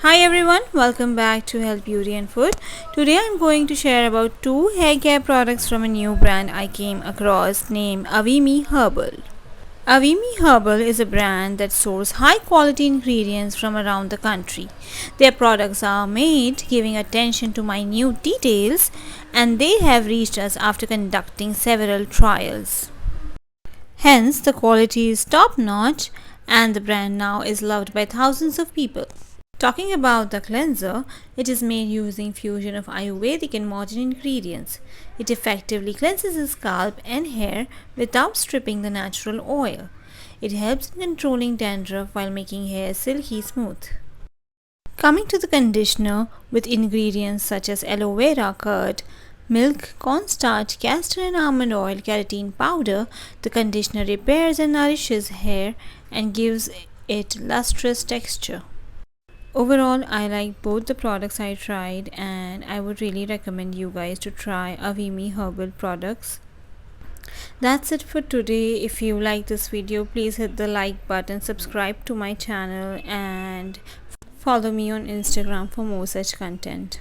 Hi everyone, welcome back to Health Beauty and Food. Today I'm going to share about two hair care products from a new brand I came across named Avimee Herbal. Avimee Herbal is a brand that sources high quality ingredients from around the country. Their products are made giving attention to minute details, and they have reached us after conducting several trials. Hence, the quality is top notch and the brand now is loved by thousands of people. Talking about the cleanser, it is made using fusion of ayurvedic and modern ingredients. It effectively cleanses the scalp and hair without stripping the natural oil. It helps in controlling dandruff while making hair silky smooth. Coming to the conditioner, with ingredients such as aloe vera curd, milk, cornstarch, castor and almond oil, keratin powder, the conditioner repairs and nourishes hair and gives it lustrous texture. Overall, I like both the products I tried, and I would really recommend you guys to try Avimee Herbal products. That's it for today. If you like this video, please hit the like button, subscribe to my channel and follow me on Instagram for more such content.